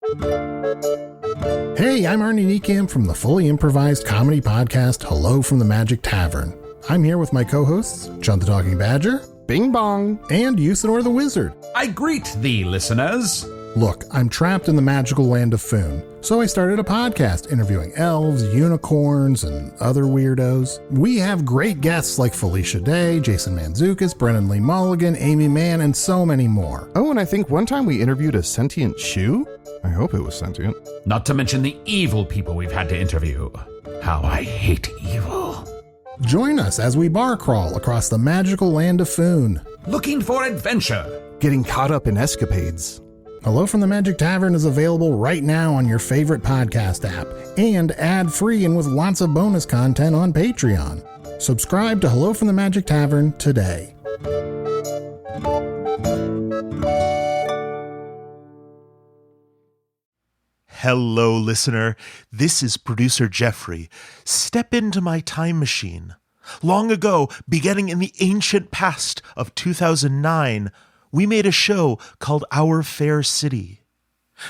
Hey, I'm Arnie Niekamp from the fully improvised comedy podcast Hello from the Magic Tavern. I'm here with my co-hosts, John the Talking Badger, Bing Bong, and Usador the Wizard. I greet thee, listeners. Look, I'm trapped in the magical land of Foon, so I started a podcast interviewing elves, unicorns, and other weirdos. We have great guests like Felicia Day, Jason Mantzoukas, Brennan Lee Mulligan, Amy Mann, and so many more. Oh, and I think one time we interviewed a sentient shoe? I hope it was sentient. Not to mention the evil people we've had to interview. How I hate evil. Join us as we bar crawl across the magical land of Foon. Looking for adventure. Getting caught up in escapades. Hello from the Magic Tavern is available right now on your favorite podcast app and ad-free and with lots of bonus content on Patreon. Subscribe to Hello from the Magic Tavern today. Hello, listener. This is producer Jeffrey. Step into my time machine. Long ago, beginning in the ancient past of 2009, we made a show called Our Fair City.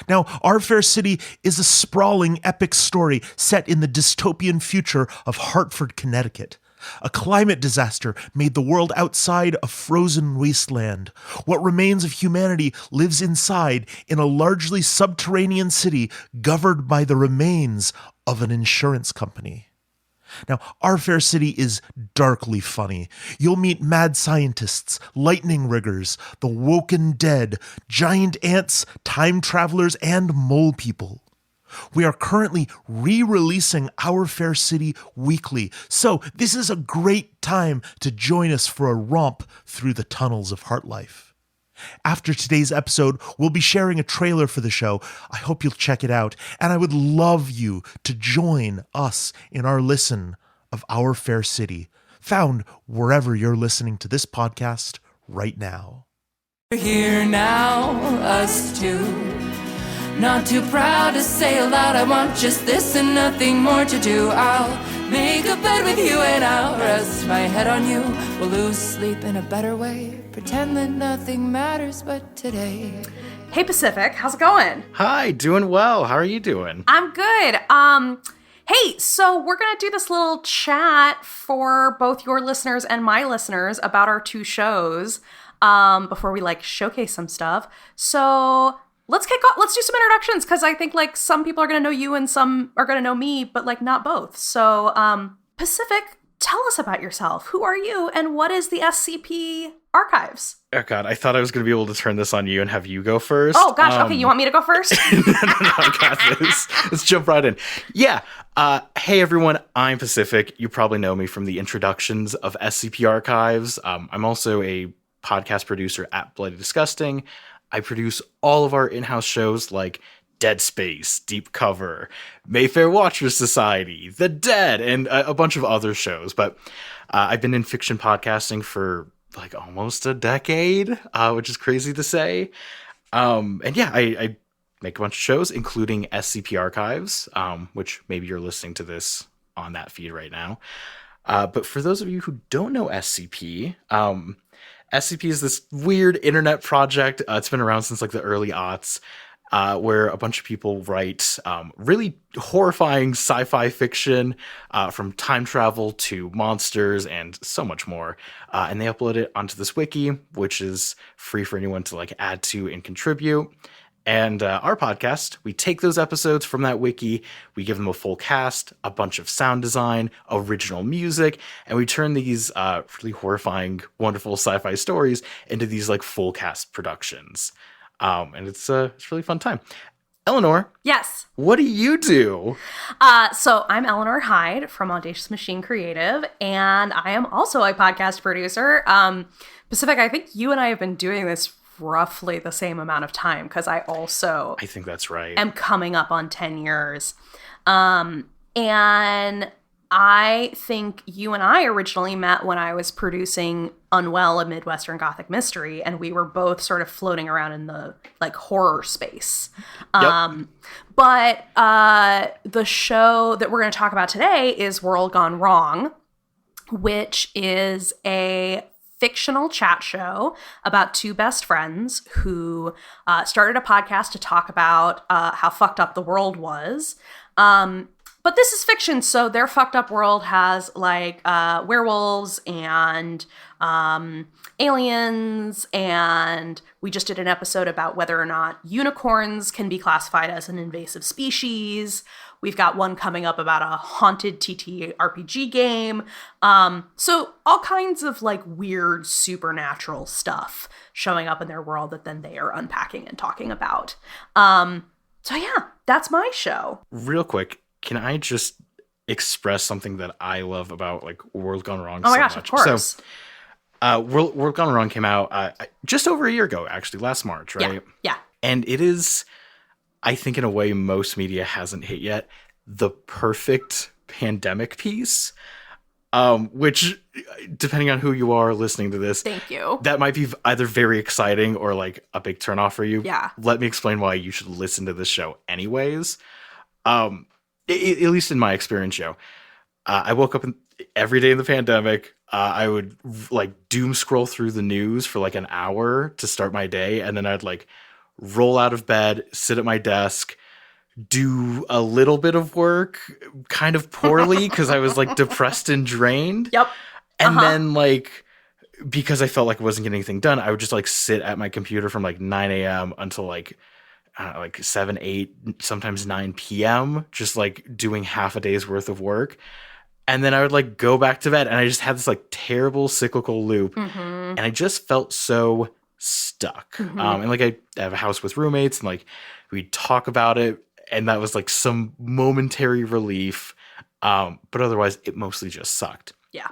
Now, Our Fair City is a sprawling epic story set in the dystopian future of Hartford, Connecticut. A climate disaster made the world outside a frozen wasteland. What remains of humanity lives inside in a largely subterranean city governed by the remains of an insurance company. Now, Our Fair City is darkly funny. You'll meet mad scientists, lightning riggers, the woken dead, giant ants, time travelers, and mole people. We are currently re-releasing Our Fair City weekly, so this is a great time to join us for a romp through the tunnels of Heartlife. After today's episode, we'll be sharing a trailer for the show. I hope you'll check it out, and I would love you to join us in our listen of Our Fair City, found wherever you're listening to this podcast right now. We're here now, us two. Not too proud to say aloud, I want just this and nothing more to do. I'll make a bed with you and I'll rest my head on you. We'll lose sleep in a better way, pretend that nothing matters but today. Hey Pacific, how's it going? Hi, doing well. How are you doing? I'm good. Hey, so we're gonna do this little chat for both your listeners and my listeners about our two shows before we showcase some stuff. So let's kick off. Let's do some introductions because I think some people are going to know you and some are going to know me, but not both. So Pacific, tell us about yourself. Who are you and what is the SCP Archives? Oh God, I thought I was going to be able to turn this on you and have you go first. Oh gosh, okay, you want me to go first? No, I got this. Let's jump right in. Yeah. Hey everyone, I'm Pacific. You probably know me from the introductions of SCP Archives. I'm also a podcast producer at Bloody Disgusting. I produce all of our in-house shows like Dead Space, Deep Cover, Mayfair Watchers Society, The Dead, and a bunch of other shows. But I've been in fiction podcasting for almost a decade, which is crazy to say. And yeah, I make a bunch of shows, including SCP Archives, which maybe you're listening to this on that feed right now. But for those of you who don't know SCP, SCP is this weird internet project. It's been around since the early aughts, where a bunch of people write really horrifying sci-fi fiction, from time travel to monsters and so much more. And they upload it onto this wiki, which is free for anyone to add to and contribute. And our podcast, we take those episodes from that wiki, we give them a full cast, a bunch of sound design, original music, and we turn these really horrifying, wonderful sci-fi stories into these full cast productions. And it's a really fun time. Eleanor. Yes. What do you do? So I'm Eleanor Hyde from Audacious Machine Creative, and I am also a podcast producer. Pacific, I think you and I have been doing this roughly the same amount of time because I think that's right. am coming up on 10 years. And I think you and I originally met when I was producing Unwell, a Midwestern Gothic mystery, and we were both sort of floating around in the horror space. Yep. But the show that we're going to talk about today is World Gone Wrong, which is a fictional chat show about two best friends who started a podcast to talk about how fucked up the world was. But this is fiction, so their fucked up world has like werewolves and aliens, and we just did an episode about whether or not unicorns can be classified as an invasive species. We've got one coming up about a haunted TTRPG game. So all kinds of like weird supernatural stuff showing up in their world that then they are unpacking and talking about. So yeah, that's my show. Real quick, can I just express something that I love about like World Gone Wrong? Oh my gosh, much? of course. So, World Gone Wrong came out just over a year ago, actually, last March, right? Yeah. And it is, I think, in a way most media hasn't hit yet, the perfect pandemic piece. Which, depending on who you are listening to this, Thank you. that might be either very exciting or like a big turnoff for you. Yeah. Let me explain why you should listen to this show anyways. At least in my experience, Joe. I woke up every day in the pandemic. I would like doom scroll through the news for like an hour to start my day, and then I'd like roll out of bed, sit at my desk, do a little bit of work, kind of poorly because I was like depressed and drained. Yep. And then like, because I felt like I wasn't getting anything done, I would just like sit at my computer from like 9 a.m. until like 7, 8, sometimes 9 p.m. just like doing half a day's worth of work. And then I would like go back to bed, and I just had this like terrible cyclical loop. And I just felt so stuck. And like I have a house with roommates, and like we'd talk about it, and that was like some momentary relief. But otherwise it mostly just sucked. Yeah.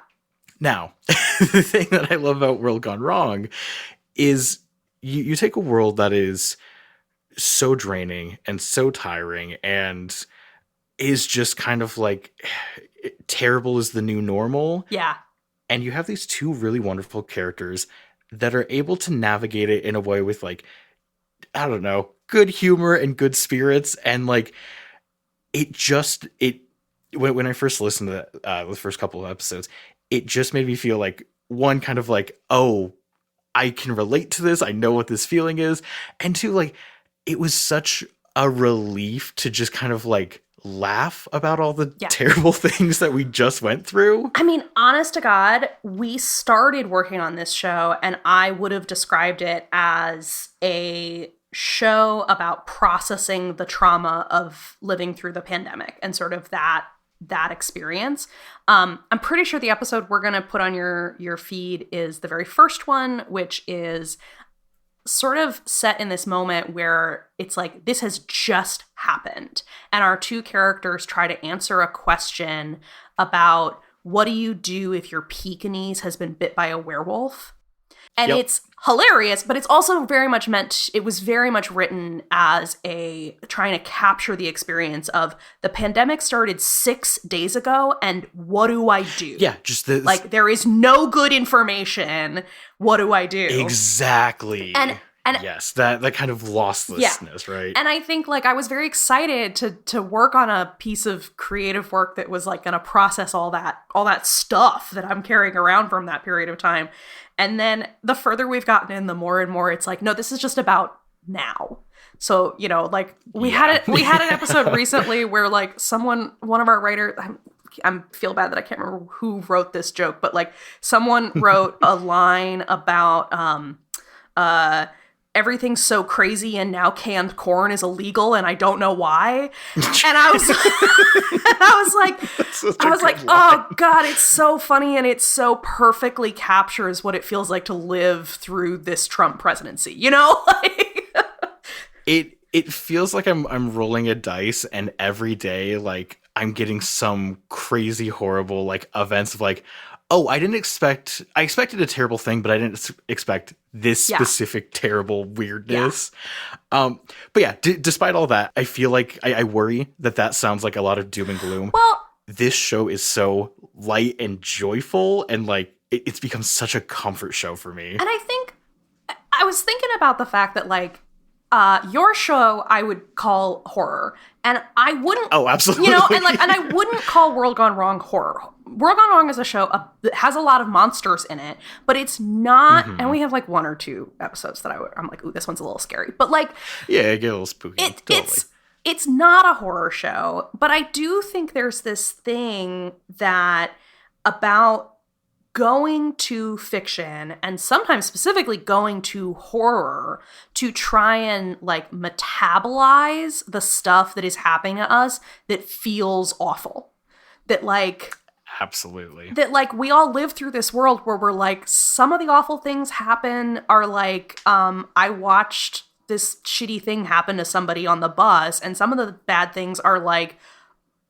Now, the thing that I love about World Gone Wrong is you take a world that is so draining and so tiring and is just kind of like terrible is the new normal. Yeah. And you have these two really wonderful characters that are able to navigate it in a way with like, I don't know, good humor and good spirits. And like, when I first listened to the first couple of episodes, it just made me feel like, one, kind of like, oh, I can relate to this. I know what this feeling is. And two, like, it was such a relief to just kind of like laugh about all the terrible things that we just went through. I mean, honest to God, we started working on this show, and I would have described it as a show about processing the trauma of living through the pandemic and sort of that experience. I'm pretty sure the episode we're going to put on your feed is the very first one, which is sort of set in this moment where it's like, this has just happened. And our two characters try to answer a question about what do you do if your Pekingese has been bit by a werewolf? And it's hilarious, but it's also very much it was very much written as trying to capture the experience of the pandemic started 6 days ago, and what do I do? Yeah, just this. Like, there is no good information. What do I do? Exactly. And yes, that kind of lostlessness, right? And I think like I was very excited to work on a piece of creative work that was like going to process all that stuff that I'm carrying around from that period of time. And then the further we've gotten in, the more and more it's like, no, this is just about now. So, you know, like we had an episode recently where like one of our writers, I feel bad that I can't remember who wrote this joke, but like someone wrote a line about everything's so crazy and now canned corn is illegal and I don't know why. And I was like, oh God, it's so funny and it so perfectly captures what it feels like to live through this Trump presidency, you know? It feels like I'm rolling a dice, and every day like I'm getting some crazy horrible like events of like, oh, I expected a terrible thing, but I didn't expect this specific terrible weirdness. But yeah, despite all that, I feel like I worry that sounds like a lot of doom and gloom. Well, this show is so light and joyful, and like it's become such a comfort show for me. And I think I was thinking about the fact that like your show I would call horror, and I wouldn't. Oh, absolutely. And I wouldn't call World Gone Wrong horror. World Gone Wrong is a show that has a lot of monsters in it, but it's not. Mm-hmm. And we have like 1 or 2 episodes that I'm like, ooh, this one's a little scary. But like, yeah, it get a little spooky. It's not a horror show, but I do think there's this thing that about going to fiction, and sometimes specifically going to horror, to try and like metabolize the stuff that is happening to us that feels awful. That like Absolutely. that like we all live through this world where we're like, some of the awful things happen are like, I watched this shitty thing happen to somebody on the bus, and some of the bad things are like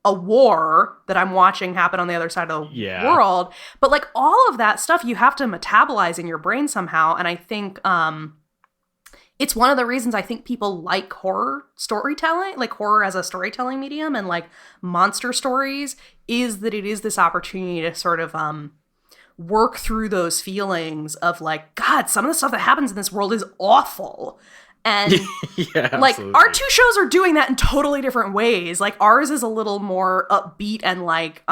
a war that I'm watching happen on the other side of the world. But like all of that stuff you have to metabolize in your brain somehow. And I think it's one of the reasons I think people like horror storytelling, like horror as a storytelling medium, and like monster stories, is that it is this opportunity to sort of work through those feelings of like, God, some of the stuff that happens in this world is awful. And like absolutely. Our 2 shows are doing that in totally different ways. Like ours is a little more upbeat and like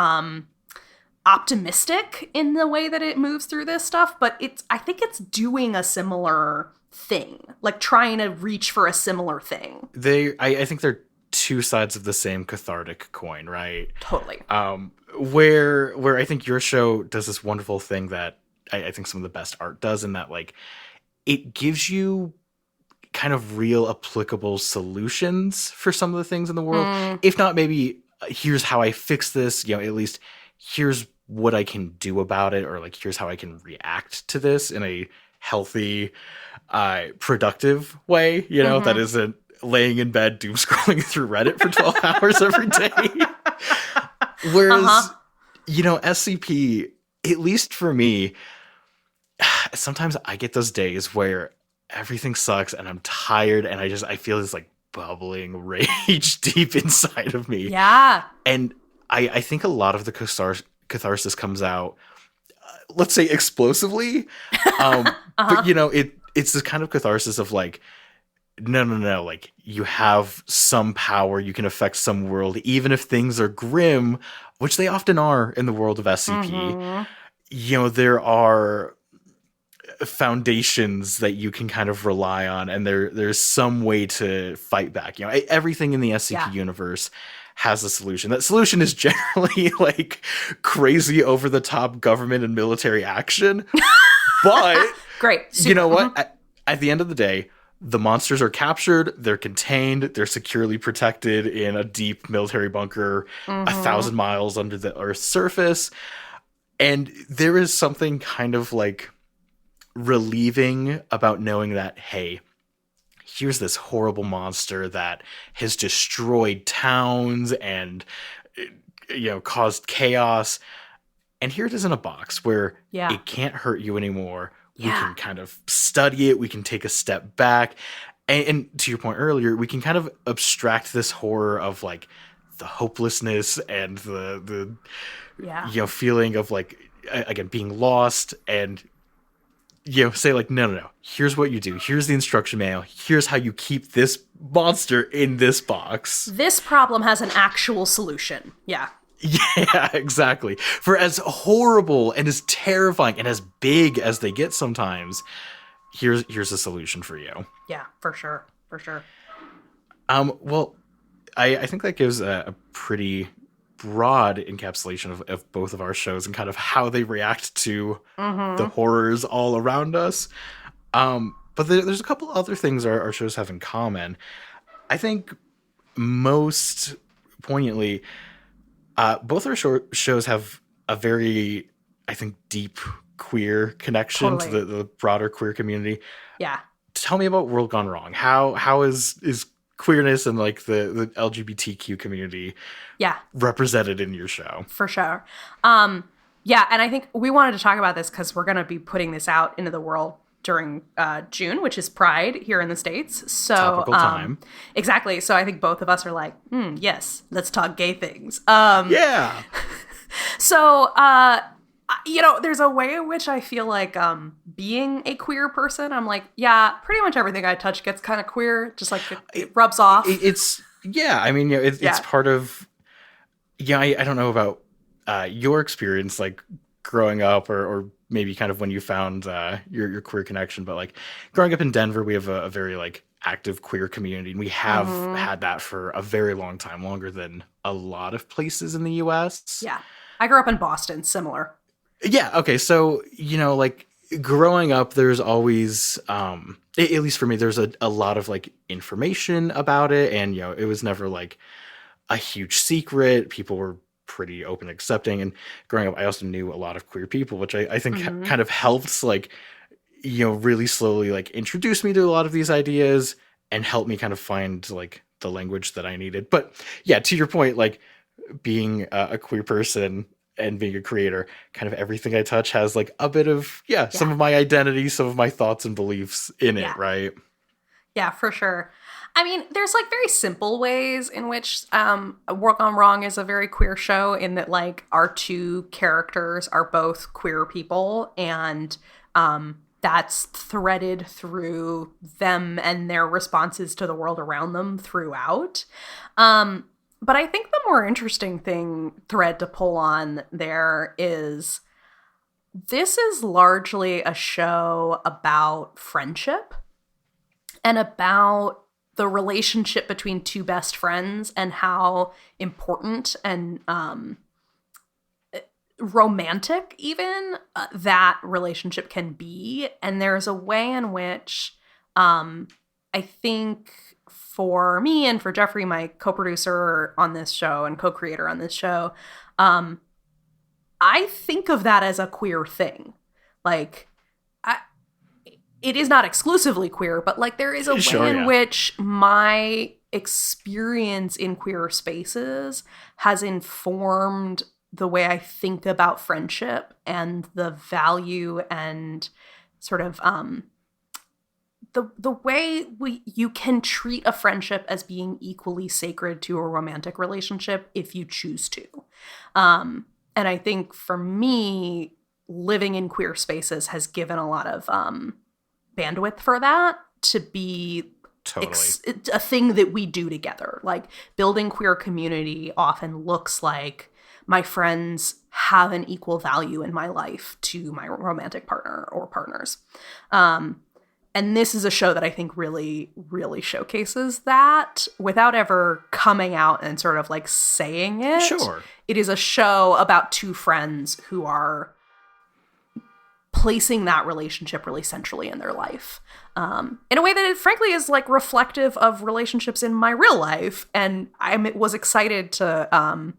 optimistic in the way that it moves through this stuff, but I think it's doing a similar thing, like trying to reach for a similar thing. I think they're 2 sides of the same cathartic coin, right? Totally. Where I think your show does this wonderful thing that I think some of the best art does, in that like it gives you kind of real applicable solutions for some of the things in the world. If not, maybe here's how I fix this, at least here's what I can do about it, or like here's how I can react to this in a healthy, productive way, that isn't laying in bed doom scrolling through Reddit for 12 hours every day. Whereas, SCP, at least for me, sometimes I get those days where everything sucks and I'm tired and I feel this like bubbling rage deep inside of me. Yeah. And I think a lot of the catharsis comes out, let's say explosively. But it's this kind of catharsis of like, no, like you have some power, you can affect some world, even if things are grim, which they often are in the world of SCP. There are foundations that you can kind of rely on, and there's some way to fight back. Everything in the SCP universe has a solution. That solution is generally like crazy over the top government and military action. But great. You know what? At the end of the day, the monsters are captured, they're contained, they're securely protected in a deep military bunker 1,000 miles under the Earth's surface. And there is something kind of like relieving about knowing that, hey, here's this horrible monster that has destroyed towns and caused chaos, and here it is in a box where it can't hurt you anymore. We can kind of study it, we can take a step back, and to your point earlier, we can kind of abstract this horror of like the hopelessness and the feeling of like, again, being lost, and say like, no, here's what you do. Here's the instruction manual. Here's how you keep this monster in this box. This problem has an actual solution. Yeah. Yeah, exactly. For as horrible and as terrifying and as big as they get sometimes, here's a solution for you. Yeah, for sure. Well, I think that gives a pretty broad encapsulation of both of our shows and kind of how they react to the horrors all around us. But there's a couple other things our shows have in common. I think most poignantly, both our shows have a very, I think, deep queer connection to the broader queer community. Yeah. Tell me about World Gone Wrong. How is queerness and like the LGBTQ community represented in your show? For sure. And I think we wanted to talk about this because we're going to be putting this out into the world during June, which is Pride here in the States. So topical time. Exactly. So I think both of us are like, yes, let's talk gay things. Yeah. So there's a way in which I feel like being a queer person, I'm like, yeah, pretty much everything I touch gets kind of queer, just like it rubs off. It's part of, I don't know about your experience, like growing up or maybe kind of when you found your queer connection, but like growing up in Denver, we have a very like active queer community, and we have had that for a very long time, longer than a lot of places in the US. Yeah. I grew up in Boston, similar. Yeah. Okay. So, like growing up, there's always, at least for me, there's a lot of like information about it. And, it was never like a huge secret. People were pretty open and accepting. And growing up, I also knew a lot of queer people, which I think kind of helped like, really slowly like introduce me to a lot of these ideas and help me kind of find like the language that I needed. But yeah, to your point, like being a queer person and being a creator, kind of everything I touch has like a bit of, some of my identity, some of my thoughts and beliefs in it, right? Yeah, for sure. I mean, there's like very simple ways in which Work on Wrong is a very queer show, in that like our two characters are both queer people, and that's threaded through them and their responses to the world around them throughout. But I think the more interesting thread to pull on there is this is largely a show about friendship and about the relationship between two best friends and how important and romantic even that relationship can be. And there's a way in which I think for me and for Jeffrey, my co-producer on this show and co-creator on this show, I think of that as a queer thing. Like, it is not exclusively queer, but like there is a way in which my experience in queer spaces has informed the way I think about friendship and the value and sort of the way you can treat a friendship as being equally sacred to a romantic relationship if you choose to. And I think for me, living in queer spaces has given a lot of bandwidth for that to be a thing that we do together. Like building queer community often looks like my friends have an equal value in my life to my romantic partner or partners. And this is a show that I think really, really showcases that without ever coming out and sort of like saying it. Sure. It is a show about two friends who are placing that relationship really centrally in their life. In a way that it frankly is like reflective of relationships in my real life. And I was excited to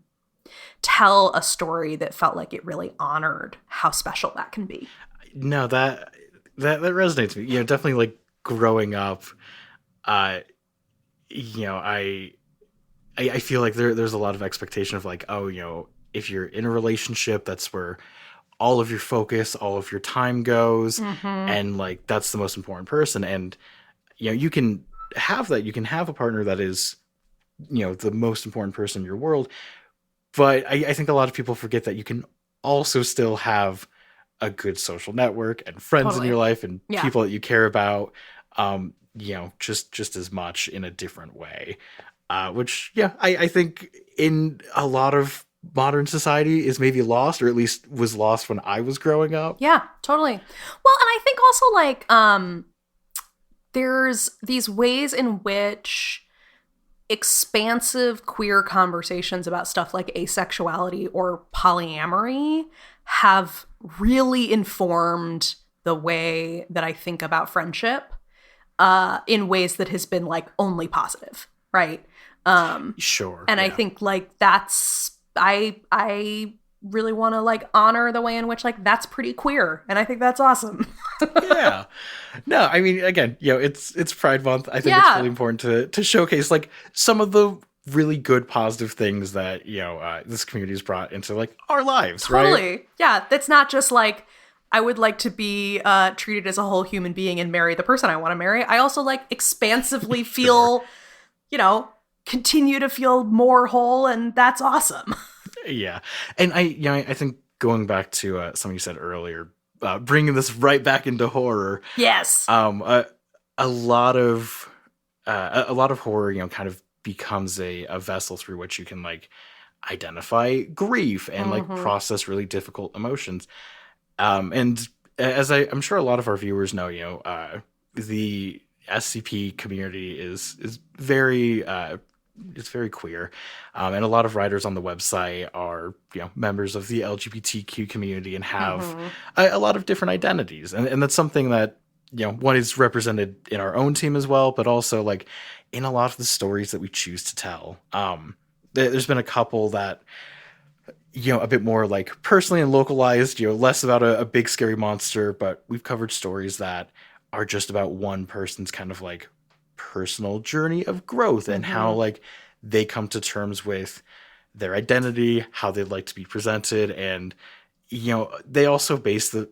tell a story that felt like it really honored how special that can be. No, that resonates with me. Definitely like growing up, I feel like there's a lot of expectation of like, if you're in a relationship, that's where all of your focus, all of your time goes. And like, that's the most important person. And, you can have that. You can have a partner that is, the most important person in your world. But I think a lot of people forget that you can also still have a good social network and friends in your life and people that you care about, just as much in a different way, which, I think in a lot of modern society is maybe lost, or at least was lost when I was growing up. Yeah, totally. Well, and I think also like, there's these ways in which expansive queer conversations about stuff like asexuality or polyamory have really informed the way that I think about friendship in ways that has been like only positive, right? Sure. And I think like that's I really want to like honor the way in which like that's pretty queer, and I think that's awesome. Yeah. No, I mean, again, it's Pride Month. I think it's really important to showcase like some of the really good positive things that this community has brought into like our lives. Totally. Right? Yeah, that's not just like I would like to be treated as a whole human being and marry the person I want to marry. I also like expansively feel, continue to feel more whole, and that's awesome. Yeah. And I think going back to something you said earlier, bringing this right back into horror. Yes. A lot of horror, kind of becomes a vessel through which you can like identify grief and like process really difficult emotions. And as I'm sure a lot of our viewers know, the SCP community is very it's very queer, and a lot of writers on the website are members of the LGBTQ community and have a lot of different identities, and that's something that one is represented in our own team as well, but also like in a lot of the stories that we choose to tell. There's been a couple that a bit more like personally and localized, less about a big scary monster, but we've covered stories that are just about one person's kind of like personal journey of growth and how like they come to terms with their identity, how they'd like to be presented, and they also face the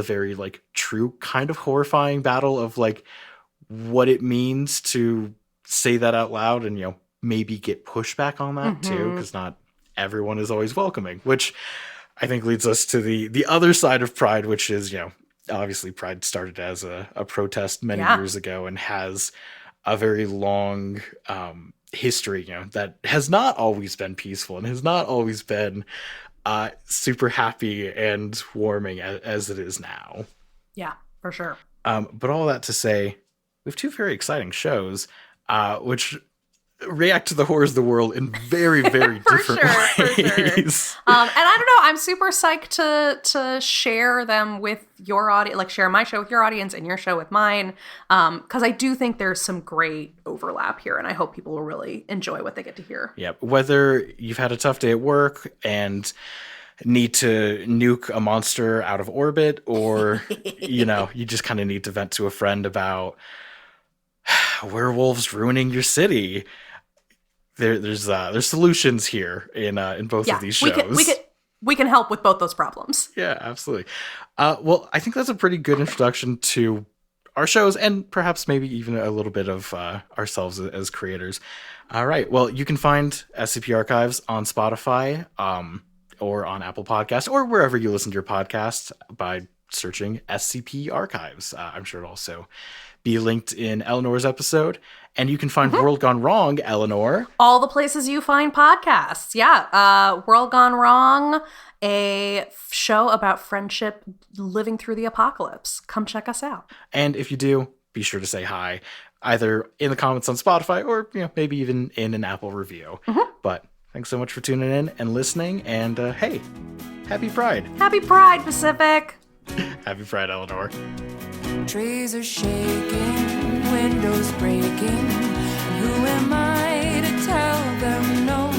very like true kind of horrifying battle of like what it means to say that out loud and maybe get pushback on that too, because not everyone is always welcoming, which I think leads us to the other side of Pride, which is obviously Pride started as a protest many years ago and has a very long history that has not always been peaceful and has not always been super happy and warming as it is now. Yeah, for sure. But all that to say, we have two very exciting shows which react to the horrors of the world in very, very different ways. And I don't know, I'm super psyched to share them with your audience, like share my show with your audience and your show with mine, because I do think there's some great overlap here, and I hope people will really enjoy what they get to hear. Yeah, whether you've had a tough day at work and need to nuke a monster out of orbit, or you just kind of need to vent to a friend about werewolves ruining your city, there's solutions here in both of these shows. We can help with both those problems. Yeah, absolutely. Well, I think that's a pretty good introduction to our shows and perhaps maybe even a little bit of ourselves as creators. All right. Well, you can find SCP Archives on Spotify or on Apple Podcasts or wherever you listen to your podcasts by searching SCP Archives. I'm sure it'll also be linked in Eleanor's episode. And you can find World Gone Wrong, Eleanor. All the places you find podcasts. Yeah. World Gone Wrong, a show about friendship living through the apocalypse. Come check us out. And if you do, be sure to say hi, either in the comments on Spotify or maybe even in an Apple review. But thanks so much for tuning in and listening. And hey, happy Pride. Happy Pride, Pacific. Happy Pride, Eleanor. Trees are shaking, windows breaking. Who am I to tell them no?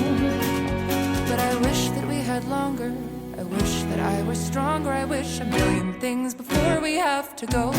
But I wish that we had longer. I wish that I were stronger. I wish a million things before we have to go.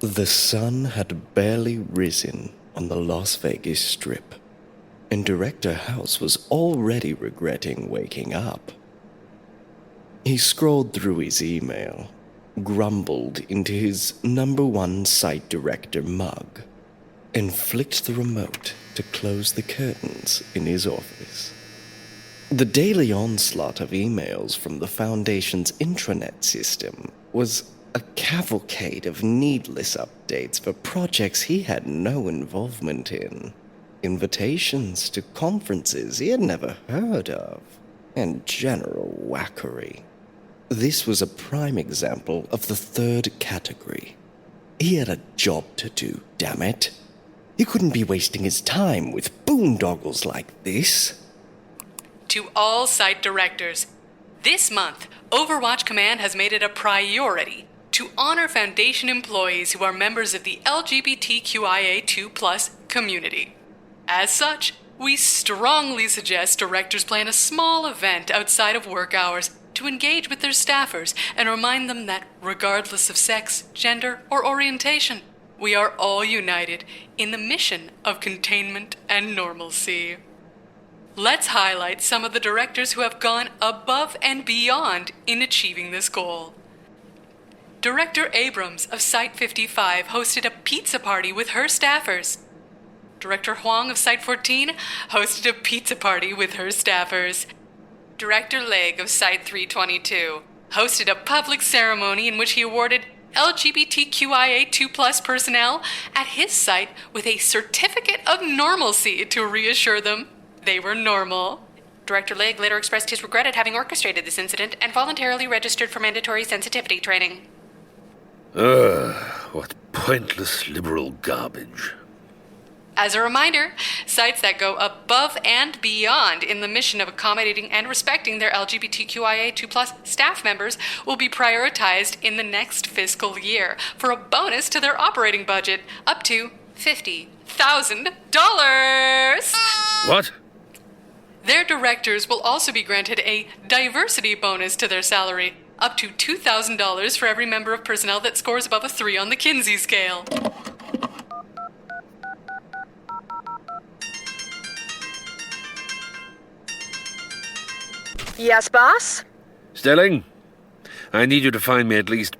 The sun had barely risen on the Las Vegas Strip, and Director House was already regretting waking up. He scrolled through his email, grumbled into his #1 site director mug, and flicked the remote to close the curtains in his office. The daily onslaught of emails from the Foundation's intranet system was a cavalcade of needless updates for projects he had no involvement in. Invitations to conferences he had never heard of, and general wackery. This was a prime example of the third category. He had a job to do, damn it. He couldn't be wasting his time with boondoggles like this. To all site directors, this month, Overwatch Command has made it a priority to honor Foundation employees who are members of the LGBTQIA2+ community. As such, we strongly suggest directors plan a small event outside of work hours to engage with their staffers and remind them that, regardless of sex, gender, or orientation, we are all united in the mission of containment and normalcy. Let's highlight some of the directors who have gone above and beyond in achieving this goal. Director Abrams of Site 55 hosted a pizza party with her staffers. Director Huang of Site 14 hosted a pizza party with her staffers. Director Legg of Site 322 hosted a public ceremony in which he awarded LGBTQIA2+ personnel at his site with a certificate of normalcy to reassure them they were normal. Director Legg later expressed his regret at having orchestrated this incident and voluntarily registered for mandatory sensitivity training. What pointless liberal garbage. As a reminder, sites that go above and beyond in the mission of accommodating and respecting their LGBTQIA2+ staff members will be prioritized in the next fiscal year for a bonus to their operating budget, up to $50,000. What? Their directors will also be granted a diversity bonus to their salary, up to $2,000 for every member of personnel that scores above a 3 on the Kinsey scale. Yes, boss? Stelling, I need you to find me at least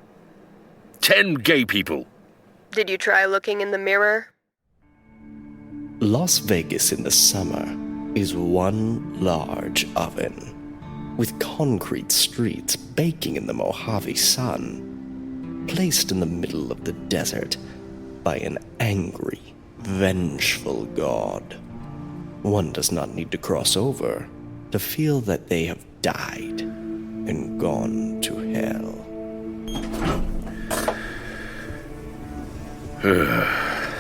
10 gay people. Did you try looking in the mirror? Las Vegas in the summer is one large oven, with concrete streets baking in the Mojave sun, placed in the middle of the desert by an angry, vengeful god. One does not need to cross over to feel that they have died and gone to hell.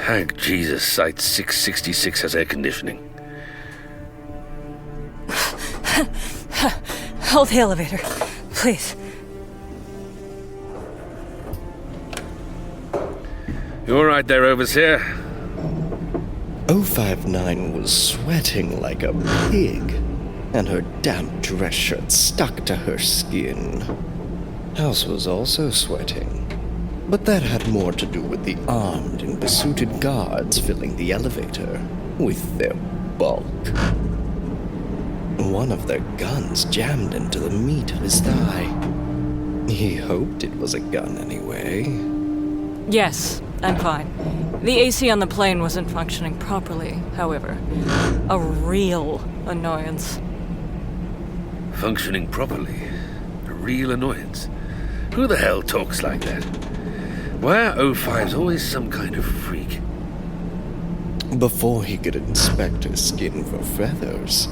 Thank Jesus, Site 666 has air conditioning. Hold the elevator, please. You all right there, Overseer? 059 was sweating like a pig, and her damp dress shirt stuck to her skin. House was also sweating, but that had more to do with the armed and besuited guards filling the elevator with their bulk. One of their guns jammed into the meat of his thigh. He hoped it was a gun anyway. Yes, I'm fine. The AC on the plane wasn't functioning properly, however. A real annoyance. Functioning properly? A real annoyance? Who the hell talks like that? Why are O5s always some kind of freak? Before he could inspect her skin for feathers,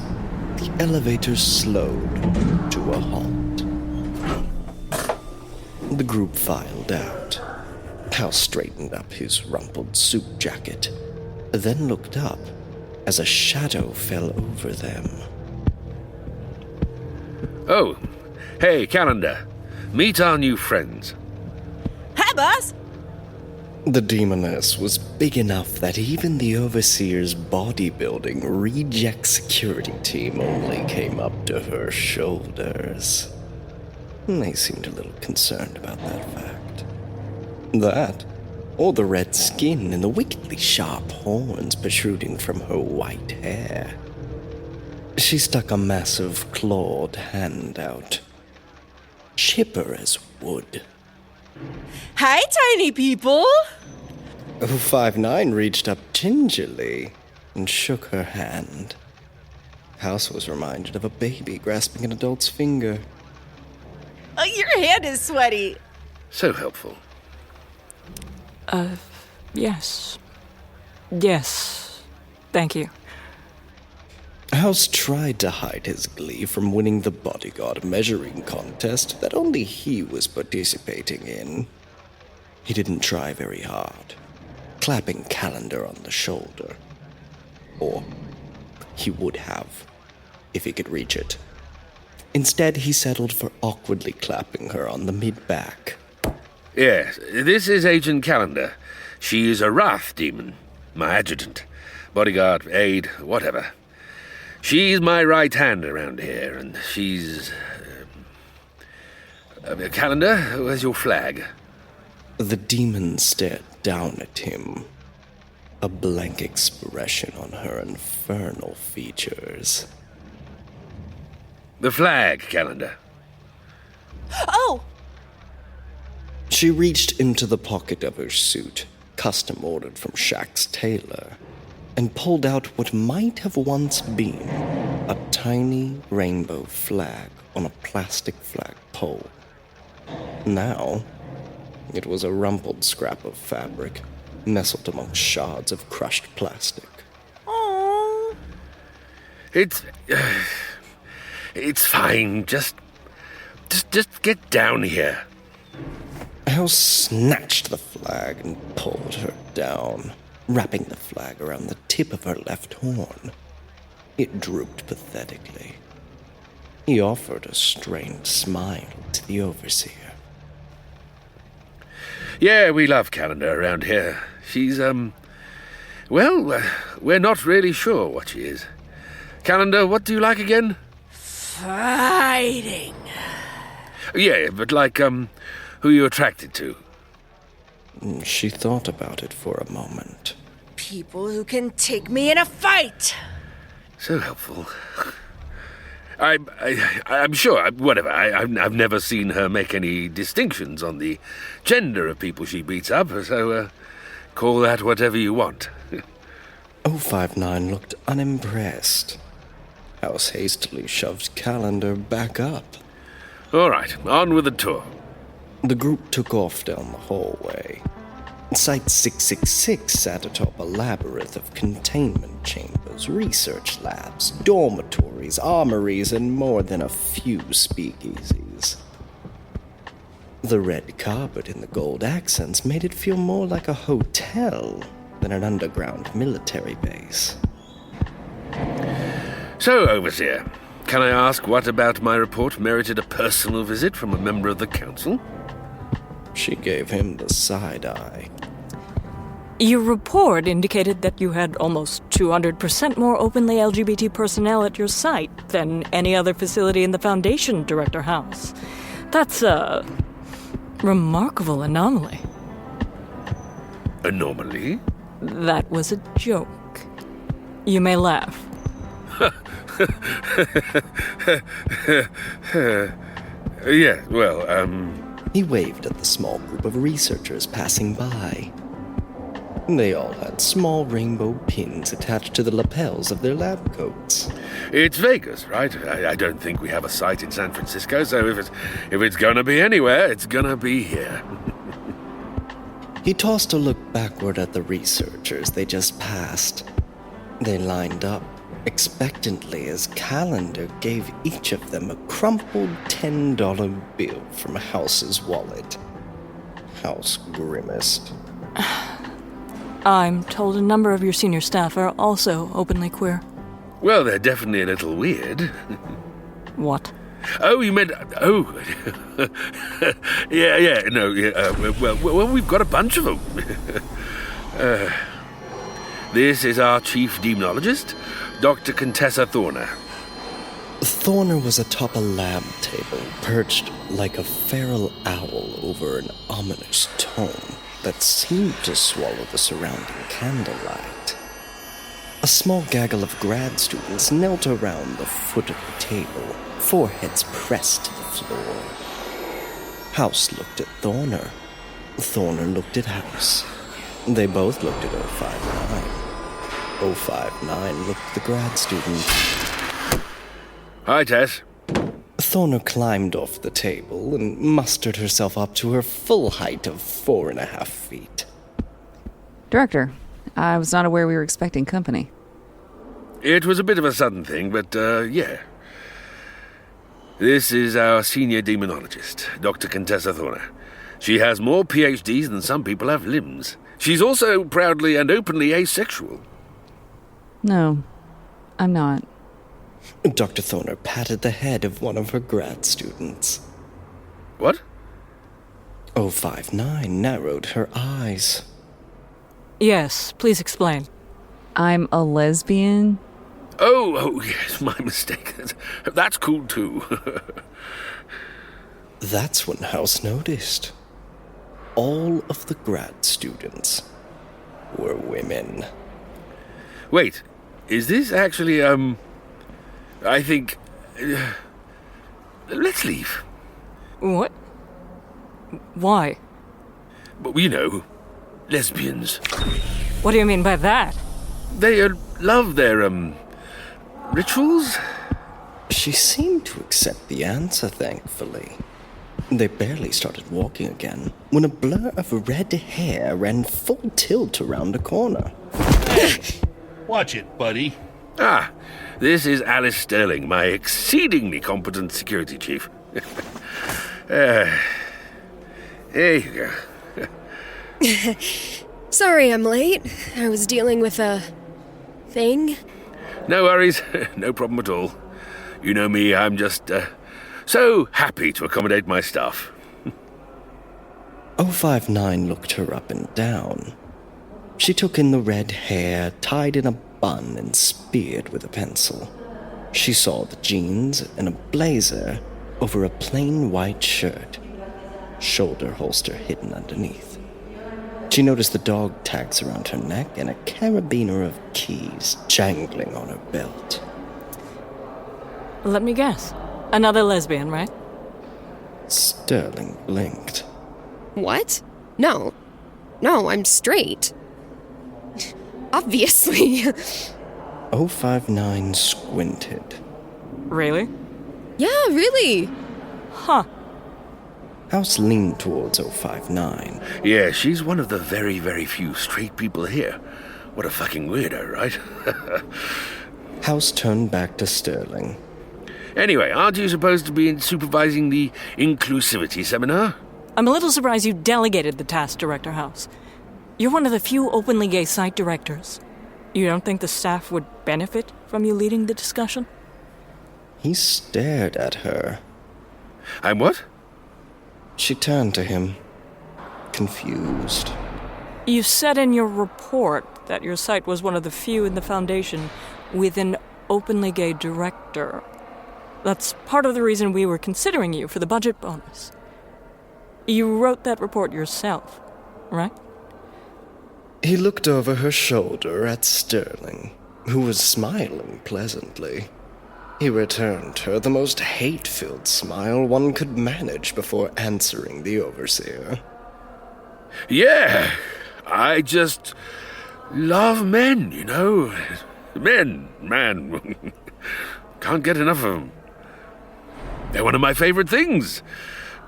the elevator slowed to a halt. The group filed out. Hal straightened up his rumpled suit jacket, then looked up as a shadow fell over them. Oh, hey, Calendar. Meet our new friends. Hi, boss! The demoness was big enough that even the Overseer's bodybuilding reject security team only came up to her shoulders. They seemed a little concerned about that fact. That, or the red skin and the wickedly sharp horns protruding from her white hair. She stuck a massive clawed hand out, chipper as wood. Hi, tiny people! 059 reached up gingerly and shook her hand. House was reminded of a baby grasping an adult's finger. Oh, your hand is sweaty. So helpful. Yes. Yes. Thank you. House tried to hide his glee from winning the bodyguard measuring contest that only he was participating in. He didn't try very hard, clapping Calendar on the shoulder. Or he would have, if he could reach it. Instead, he settled for awkwardly clapping her on the mid-back. Yes, this is Agent Calendar. She is a wrath demon, my adjutant, bodyguard, aide, whatever. She's my right hand around here, and she's... Calendar, where's your flag? The demon stared down at him, a blank expression on her infernal features. The flag, Calendar. Oh! She reached into the pocket of her suit, custom ordered from Shaq's tailor, and pulled out what might have once been a tiny rainbow flag on a plastic flagpole. Now, it was a rumpled scrap of fabric, nestled amongst shards of crushed plastic. Oh. It's fine. Just get down here. House snatched the flag and pulled her down, wrapping the flag around the tip of her left horn. It drooped pathetically. He offered a strained smile to the overseer. Yeah, we love Calendar around here. She's, well, we're not really sure what she is. Calendar, what do you like again? Fighting. Yeah, but like, who are you attracted to? She thought about it for a moment. People who can take me in a fight. So helpful. I'm sure, whatever, I've never seen her make any distinctions on the gender of people she beats up, so, call that whatever you want. 059 looked unimpressed. House hastily shoved Calendar back up. All right, on with the tour. The group took off down the hallway. Site 666 sat atop a labyrinth of containment chambers, research labs, dormitories, armories, and more than a few speakeasies. The red carpet and the gold accents made it feel more like a hotel than an underground military base. So, Overseer, can I ask what about my report merited a personal visit from a member of the council? She gave him the side eye. Your report indicated that you had almost 200% more openly LGBT personnel at your site than any other facility in the Foundation, Director House. That's a remarkable anomaly. Anomaly? That was a joke. You may laugh. Yeah, well, He waved at the small group of researchers passing by. They all had small rainbow pins attached to the lapels of their lab coats. It's Vegas, right? I don't think we have a site in San Francisco, so if it's gonna be anywhere, it's gonna be here. He tossed a look backward at the researchers they just passed. They lined up expectantly as Calendar gave each of them a crumpled $10 bill from House's wallet. House grimaced. I'm told a number of your senior staff are also openly queer. Well, they're definitely a little weird. What? Oh, you meant... Oh. Well, we've got a bunch of them. This is our chief demonologist, Dr. Contessa Thorner. Thorner was atop a lab table, perched like a feral owl over an ominous tome that seemed to swallow the surrounding candlelight. A small gaggle of grad students knelt around the foot of the table, foreheads pressed to the floor. House looked at Thorner. Thorner looked at House. They both looked at 059. 059 looked at the grad student. Hi, Tess. Thorner climbed off the table and mustered herself up to her full height of 4.5 feet. Director, I was not aware we were expecting company. It was a bit of a sudden thing, but, yeah. This is our senior demonologist, Dr. Contessa Thorner. She has more PhDs than some people have limbs. She's also proudly and openly asexual. No, I'm not. Dr. Thorner patted the head of one of her grad students. What? 059 narrowed her eyes. Yes, please explain. I'm a lesbian? Oh, yes, my mistake. That's cool, too. That's when House noticed. All of the grad students were women. Wait, is this actually, I think... let's leave. What? Why? But you know, lesbians. What do you mean by that? They love their, rituals? She seemed to accept the answer, thankfully. They barely started walking again when a blur of red hair ran full tilt around a corner. Hey, watch it, buddy. Ah, this is Alice Sterling, my exceedingly competent security chief. Here you go. Sorry I'm late. I was dealing with a thing. No worries, no problem at all. You know me, I'm just, so happy to accommodate my staff. 059 looked her up and down. She took in the red hair tied in a bun and speared with a pencil. She saw the jeans and a blazer over a plain white shirt, shoulder holster hidden underneath. She noticed the dog tags around her neck and a carabiner of keys jangling on her belt. Let me guess. Another lesbian, right? Sterling blinked. What? No, I'm straight. Obviously. 059 squinted. Really? Yeah, really. Huh. House leaned towards 059. Yeah, she's one of the very, very few straight people here. What a fucking weirdo, right? House turned back to Sterling. Anyway, aren't you supposed to be supervising the inclusivity seminar? I'm a little surprised you delegated the task, Director House. You're one of the few openly gay site directors. You don't think the staff would benefit from you leading the discussion? He stared at her. I'm what? She turned to him, confused. You said in your report that your site was one of the few in the Foundation with an openly gay director. That's part of the reason we were considering you for the budget bonus. You wrote that report yourself, right? He looked over her shoulder at Sterling, who was smiling pleasantly. He returned her the most hate-filled smile one could manage before answering the overseer. Yeah, I just love men, you know. Men, man. Can't get enough of them. They're one of my favorite things,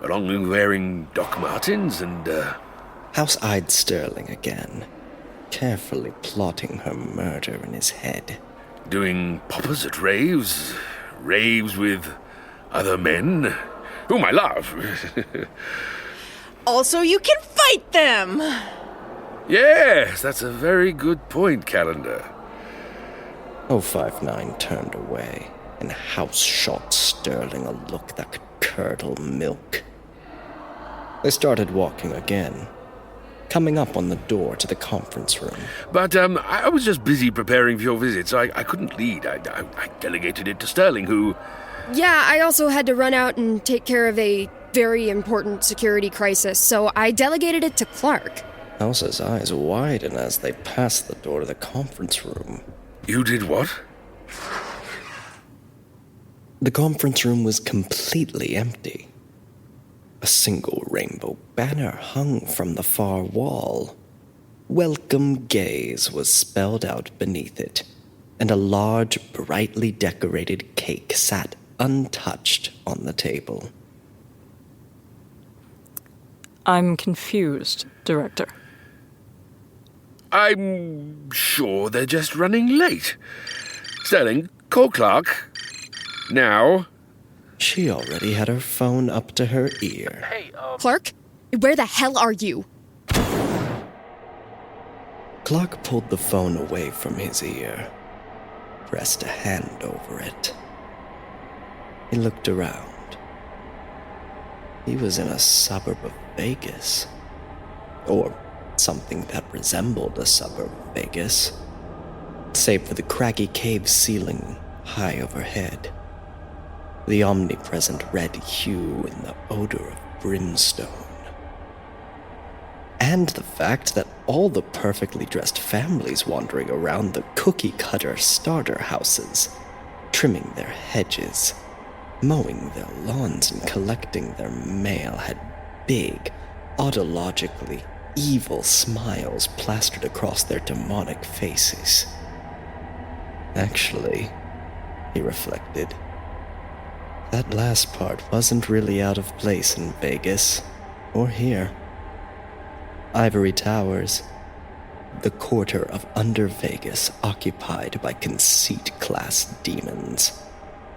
along with wearing Doc Martens and, House eyed Sterling again, carefully plotting her murder in his head. doing poppers at raves with other men, whom I love. Also, you can fight them! Yes, that's a very good point, Calendar. 059 turned away, and House shot Sterling a look that could curdle milk. They started walking again, coming up on the door to the conference room. But I was just busy preparing for your visit, so I couldn't lead. I delegated it to Sterling, who... Yeah, I also had to run out and take care of a very important security crisis, so I delegated it to Clark. House's eyes widened as they passed the door to the conference room. You did what? The conference room was completely empty. A single rainbow banner hung from the far wall. Welcome Gays was spelled out beneath it, and a large, brightly decorated cake sat untouched on the table. I'm confused, Director. I'm sure they're just running late. Sterling, call Clark. Now. She already had her phone up to her ear. Hey, Clark? Where the hell are you? Clark pulled the phone away from his ear, pressed a hand over it. He looked around. He was in a suburb of Vegas. Or something that resembled a suburb of Vegas, save for the craggy cave ceiling high overhead, the omnipresent red hue and the odor of brimstone, and the fact that all the perfectly dressed families wandering around the cookie-cutter starter houses, trimming their hedges, mowing their lawns and collecting their mail had big, autologically evil smiles plastered across their demonic faces. Actually, he reflected, that last part wasn't really out of place in Vegas, or here. Ivory Towers, the quarter of Under Vegas occupied by conceit-class demons,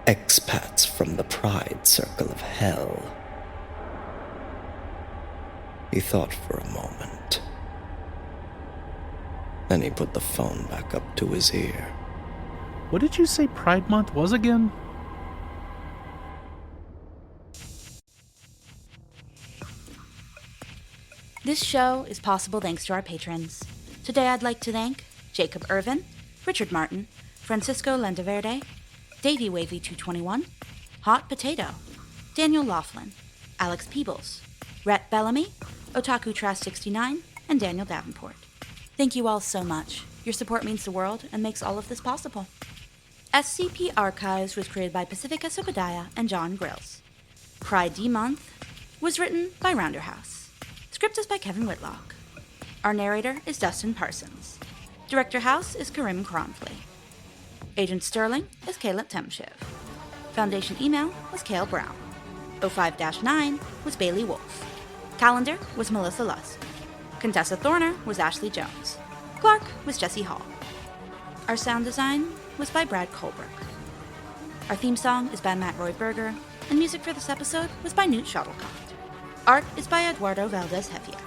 expats from the Pride Circle of Hell. He thought for a moment. Then he put the phone back up to his ear. What did you say Pride Month was again? This show is possible thanks to our patrons. Today I'd like to thank Jacob Irvin, Richard Martin, Francisco Lenteverde, Davey Wavy 221, Hot Potato, Daniel Laughlin, Alex Peebles, Rhett Bellamy, Otaku Trash 69, and Daniel Davenport. Thank you all so much. Your support means the world and makes all of this possible. SCP Archives was created by Pacific Obidiah and John Grilz. Pride D Month was written by Rounderhouse. Script is by Kevin Whitlock. Our narrator is Dustin Parsons. Director House is Karim Kronfli. Agent Sterling is Kayla Temshiv. Foundation email was Kale Brown. 05-9 was Bailey Wolfe. Calendar was Melissa Lusk. Contessa Thorner was Ashlee Jones. Clark was Jesse Hall. Our sound design was by Brad Colbroock. Our theme song is by Matt Roi Berger, and music for this episode was by Newt Shuttlecock. Art is by Eduardo Valdez-Hevia.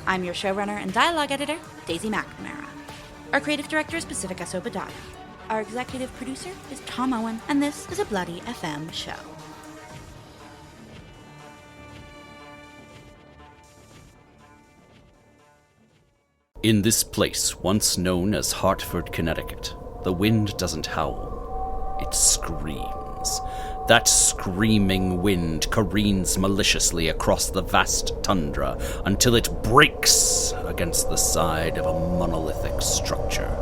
I'm your showrunner and dialogue editor, Daisy McNamara. Our creative director is Pacific Obidiah. Our executive producer is Tom Owen, and this is a Bloody FM show. In this place, once known as Hartford, Connecticut, the wind doesn't howl. It screams. That screaming wind careens maliciously across the vast tundra until it breaks against the side of a monolithic structure.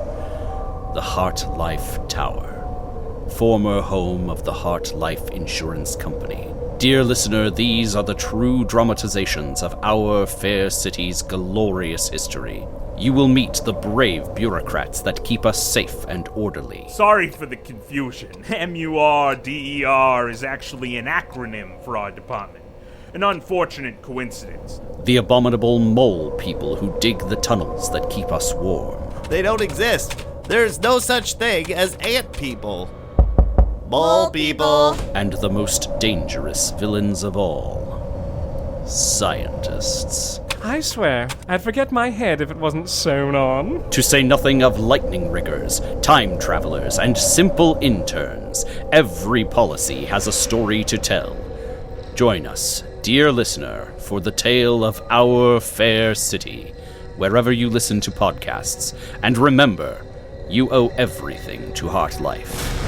The Heart Life Tower, former home of the Heart Life Insurance Company. Dear listener, these are the true dramatizations of our fair city's glorious history. You will meet the brave bureaucrats that keep us safe and orderly. Sorry for the confusion. MURDER is actually an acronym for our department. An unfortunate coincidence. The abominable mole people who dig the tunnels that keep us warm. They don't exist. There's no such thing as ant people. Mole people. And the most dangerous villains of all. Scientists. I swear, I'd forget my head if it wasn't sewn on. To say nothing of lightning riggers, time travelers, and simple interns, every policy has a story to tell. Join us, dear listener, for the tale of our fair city, wherever you listen to podcasts. And remember, you owe everything to Heart Life.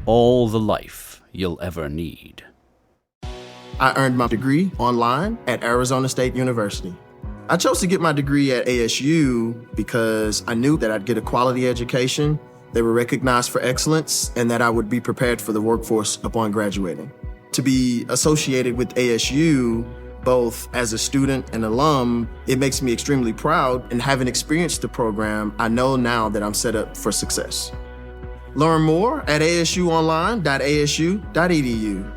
All the life you'll ever need. I earned my degree online at Arizona State University. I chose to get my degree at ASU because I knew that I'd get a quality education, they were recognized for excellence, and that I would be prepared for the workforce upon graduating. To be associated with ASU, both as a student and alum, it makes me extremely proud, and having experienced the program, I know now that I'm set up for success. Learn more at asuonline.asu.edu.